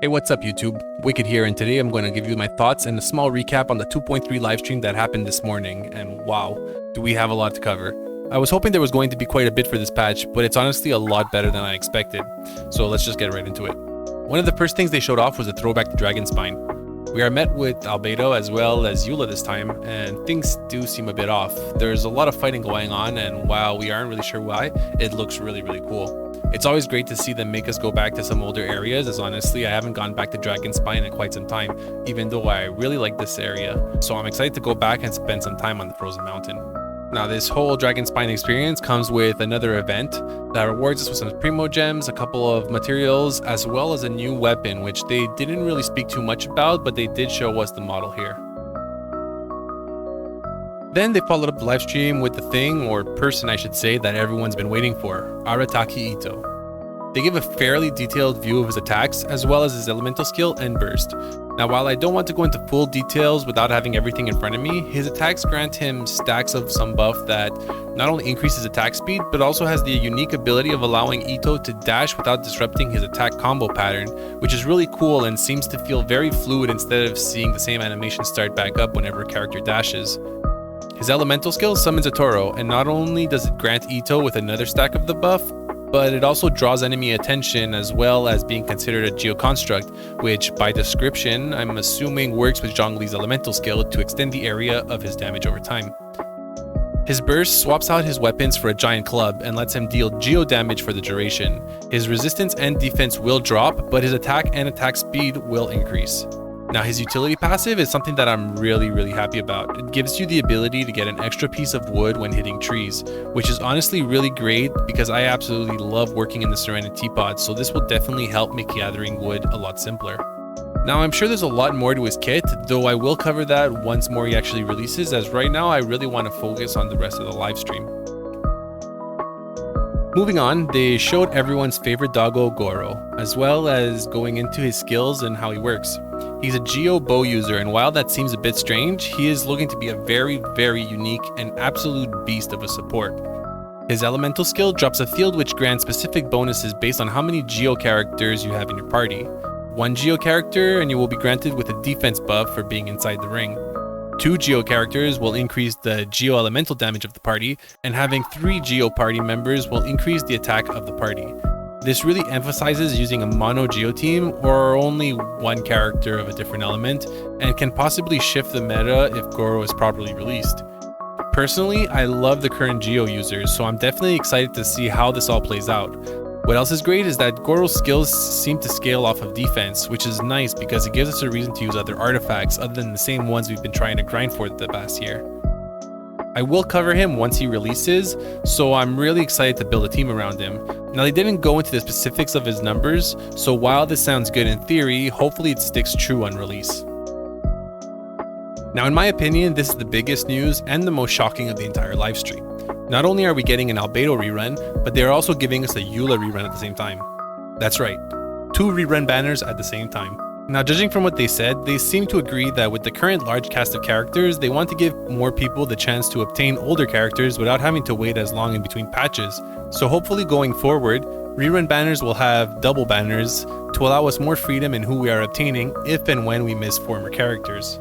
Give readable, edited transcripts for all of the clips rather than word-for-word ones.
Hey, what's up YouTube? Wicked here, and today I'm going to give you my thoughts and a small recap on the 2.3 livestream that happened this morning, and wow, do we have a lot to cover. I was hoping there was going to be quite a bit for this patch, but it's honestly a lot better than I expected, so let's just get right into it. One of the first things they showed off was a throwback to Dragonspine. We are met with Albedo as well as Eula this time, and things do seem a bit off. There's a lot of fighting going on, and while we aren't really sure why, it looks really cool. It's always great to see them make us go back to some older areas, as honestly I haven't gone back to Dragonspine in quite some time, even though I really like this area. So I'm excited to go back and spend some time on the Frozen Mountain. Now this whole Dragonspine experience comes with another event that rewards us with some Primogems, a couple of materials, as well as a new weapon, which they didn't really speak too much about, but they did show us the model here. Then they followed up the livestream with the thing, or person I should say, that everyone's been waiting for, Arataki Ito. They give a fairly detailed view of his attacks, as well as his elemental skill and burst. Now while I don't want to go into full details without having everything in front of me, his attacks grant him stacks of some buff that not only increases attack speed, but also has the unique ability of allowing Itto to dash without disrupting his attack combo pattern, which is really cool and seems to feel very fluid instead of seeing the same animation start back up whenever a character dashes. His elemental skill summons a Toro, and not only does it grant Itto with another stack of the buff, but it also draws enemy attention as well as being considered a Geoconstruct, which by description I'm assuming works with Zhongli's elemental skill to extend the area of his damage over time. His burst swaps out his weapons for a giant club and lets him deal geo damage for the duration. His resistance and defense will drop, but his attack and attack speed will increase. Now his utility passive is something that I'm really happy about. It gives you the ability to get an extra piece of wood when hitting trees, which is honestly really great because I absolutely love working in the Serenity Teapot, so this will definitely help make gathering wood a lot simpler. Now I'm sure there's a lot more to his kit, though I will cover that once Mora actually releases, as right now I really want to focus on the rest of the live stream. Moving on, they showed everyone's favorite doggo, Gorou, as well as going into his skills and how he works. He's a Geo bow user, and while that seems a bit strange, he is looking to be a very unique and absolute beast of a support. His elemental skill drops a field which grants specific bonuses based on how many Geo characters you have in your party. One Geo character and you will be granted with a defense buff for being inside the ring. 2 Geo characters will increase the Geo elemental damage of the party, and having 3 Geo party members will increase the attack of the party. This really emphasizes using a mono Geo team or only one character of a different element, and can possibly shift the meta if Gorou is properly released. Personally, I love the current Geo users, so I'm definitely excited to see how this all plays out. What else is great is that Gorou's skills seem to scale off of defense, which is nice because it gives us a reason to use other artifacts other than the same ones we've been trying to grind for the past year. I will cover him once he releases, so I'm really excited to build a team around him. Now they didn't go into the specifics of his numbers, so while this sounds good in theory, hopefully it sticks true on release. Now in my opinion, this is the biggest news and the most shocking of the entire livestream. Not only are we getting an Albedo rerun, but they are also giving us a Eula rerun at the same time. That's right, 2 rerun banners at the same time. Now judging from what they said, they seem to agree that with the current large cast of characters, they want to give more people the chance to obtain older characters without having to wait as long in between patches. So hopefully going forward, rerun banners will have double banners to allow us more freedom in who we are obtaining if and when we miss former characters.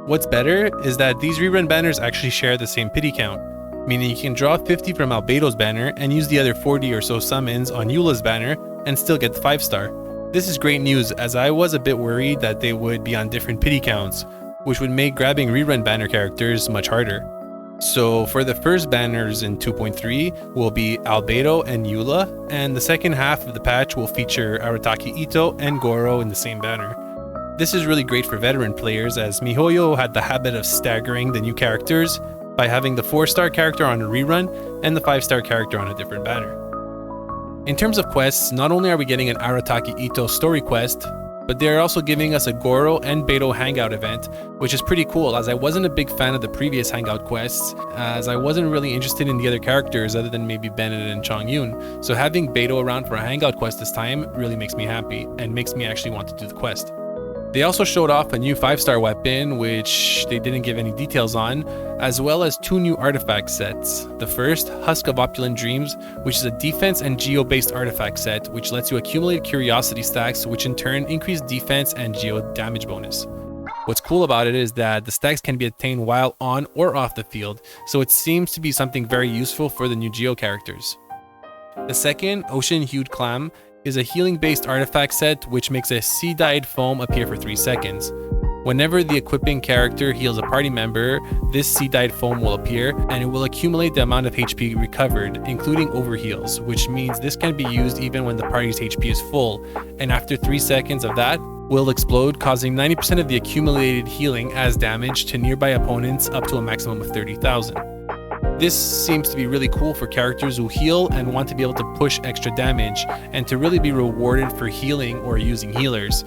What's better is that these rerun banners actually share the same pity count, meaning you can draw 50 from Albedo's banner and use the other 40 or so summons on Eula's banner and still get the 5-star. This is great news, as I was a bit worried that they would be on different pity counts, which would make grabbing rerun banner characters much harder. So for the first banners in 2.3 will be Albedo and Eula, and the second half of the patch will feature Arataki Ito and Gorou in the same banner. This is really great for veteran players, as MiHoYo had the habit of staggering the new characters by having the 4-star character on a rerun and the 5-star character on a different banner. In terms of quests, not only are we getting an Arataki Ito story quest, but they are also giving us a Gorou and Beidou hangout event, which is pretty cool, as I wasn't a big fan of the previous hangout quests, as I wasn't really interested in the other characters other than maybe Bennett and Chongyun, so having Beidou around for a hangout quest this time really makes me happy, and makes me actually want to do the quest. They also showed off a new 5-star weapon, which they didn't give any details on, as well as 2 new artifact sets. The first, Husk of Opulent Dreams, which is a defense and geo-based artifact set, which lets you accumulate curiosity stacks, which in turn increase defense and geo damage bonus. What's cool about it is that the stacks can be obtained while on or off the field, so it seems to be something very useful for the new geo characters. The second, Ocean Hued Clam, is a healing-based artifact set which makes a sea-dyed foam appear for 3 seconds. Whenever the equipping character heals a party member, this sea-dyed foam will appear, and it will accumulate the amount of HP recovered, including overheals, which means this can be used even when the party's HP is full, and after 3 seconds of that, will explode, causing 90% of the accumulated healing as damage to nearby opponents up to a maximum of 30,000. This seems to be really cool for characters who heal and want to be able to push extra damage and to really be rewarded for healing or using healers.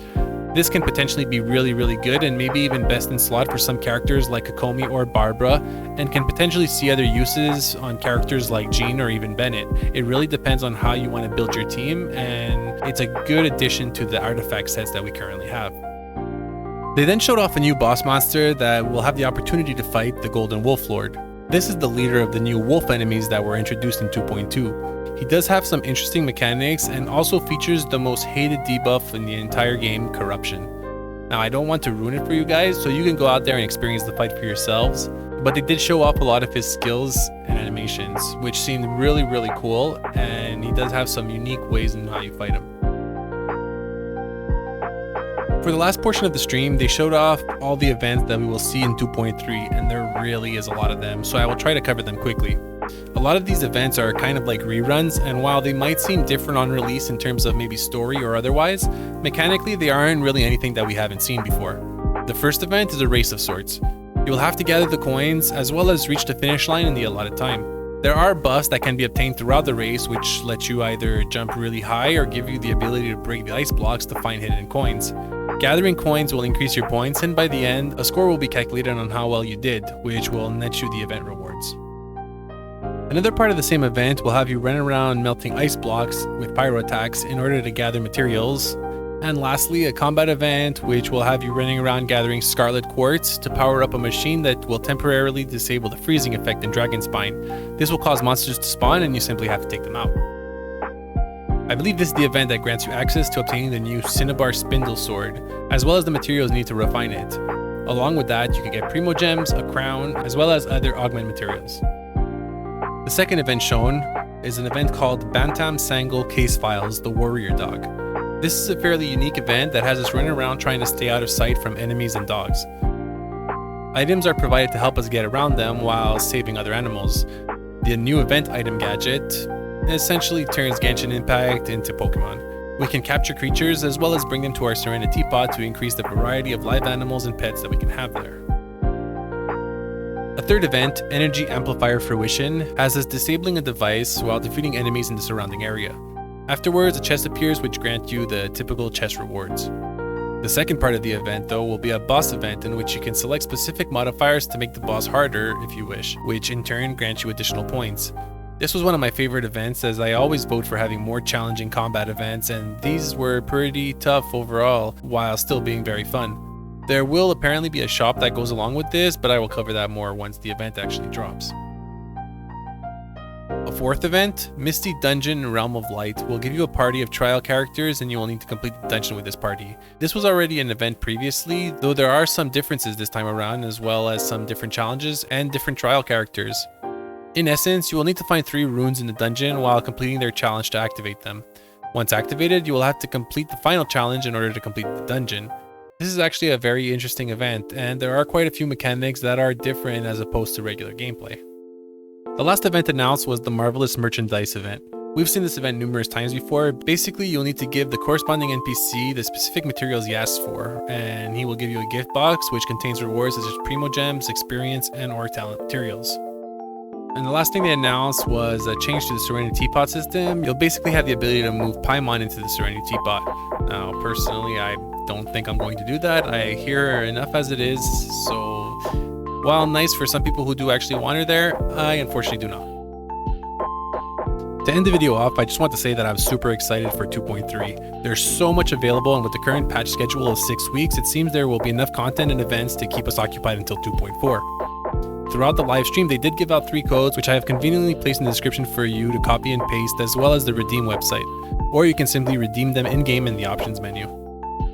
This can potentially be really good and maybe even best in slot for some characters like Kokomi or Barbara, and can potentially see other uses on characters like Jean or even Bennett. It really depends on how you want to build your team, and it's a good addition to the artifact sets that we currently have. They then showed off a new boss monster that will have the opportunity to fight the Golden Wolf Lord. This is the leader of the new wolf enemies that were introduced in 2.2. He does have some interesting mechanics and also features the most hated debuff in the entire game, Corruption. Now, I don't want to ruin it for you guys, so you can go out there and experience the fight for yourselves, but they did show off a lot of his skills and animations, which seemed really cool, and he does have some unique ways in how you fight him. For the last portion of the stream, they showed off all the events that we will see in 2.3, and there really is a lot of them, so I will try to cover them quickly. A lot of these events are kind of like reruns, and while they might seem different on release in terms of maybe story or otherwise, mechanically they aren't really anything that we haven't seen before. The first event is a race of sorts. You will have to gather the coins as well as reach the finish line in the allotted time. There are buffs that can be obtained throughout the race, which let you either jump really high or give you the ability to break the ice blocks to find hidden coins. Gathering coins will increase your points, and by the end, a score will be calculated on how well you did, which will net you the event rewards. Another part of the same event will have you run around melting ice blocks with pyro attacks in order to gather materials. And lastly, a combat event which will have you running around gathering scarlet quartz to power up a machine that will temporarily disable the freezing effect in Dragonspine. This will cause monsters to spawn and you simply have to take them out. I believe this is the event that grants you access to obtaining the new Cinnabar Spindle Sword, as well as the materials needed to refine it. Along with that, you can get Primogems, a crown, as well as other augment materials. The second event shown is an event called Bantam Sangal Case Files, the Warrior Dog. This is a fairly unique event that has us running around trying to stay out of sight from enemies and dogs. Items are provided to help us get around them while saving other animals. The new event item gadget essentially turns Genshin Impact into Pokemon. We can capture creatures as well as bring them to our Serenity Teapot to increase the variety of live animals and pets that we can have there. A third event, Energy Amplifier Fruition, has us disabling a device while defeating enemies in the surrounding area. Afterwards, a chest appears which grants you the typical chest rewards. The second part of the event, though, will be a boss event in which you can select specific modifiers to make the boss harder if you wish, which in turn grants you additional points. This was one of my favorite events, as I always vote for having more challenging combat events, and these were pretty tough overall while still being very fun. There will apparently be a shop that goes along with this, but I will cover that more once the event actually drops. A fourth event, Misty Dungeon Realm of Light, will give you a party of trial characters and you will need to complete the dungeon with this party. This was already an event previously, though there are some differences this time around, as well as some different challenges and different trial characters. In essence, you will need to find 3 runes in the dungeon while completing their challenge to activate them. Once activated, you will have to complete the final challenge in order to complete the dungeon. This is actually a very interesting event, and there are quite a few mechanics that are different as opposed to regular gameplay. The last event announced was the Marvelous Merchandise event. We've seen this event numerous times before. Basically, you'll need to give the corresponding NPC the specific materials he asks for, and he will give you a gift box which contains rewards such as Primogems, experience, and or talent materials. And the last thing they announced was a change to the Serenity Teapot system. You'll basically have the ability to move Paimon into the Serenity Teapot. Now, personally, I don't think I'm going to do that. I hear enough as it is, so while nice for some people who do actually want her there, I unfortunately do not. To end the video off, I just want to say that I'm super excited for 2.3. There's so much available, and with the current patch schedule of 6 weeks, it seems there will be enough content and events to keep us occupied until 2.4. Throughout the live stream, they did give out 3 codes, which I have conveniently placed in the description for you to copy and paste, as well as the redeem website, or you can simply redeem them in-game in the options menu.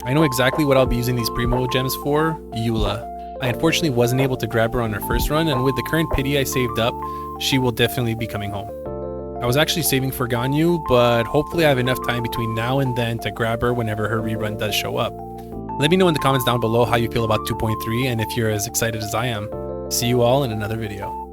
I know exactly what I'll be using these Primogems for: Eula. I unfortunately wasn't able to grab her on her first run, and with the current pity I saved up, she will definitely be coming home. I was actually saving for Ganyu, but hopefully I have enough time between now and then to grab her whenever her rerun does show up. Let me know in the comments down below how you feel about 2.3 and if you're as excited as I am. See you all in another video.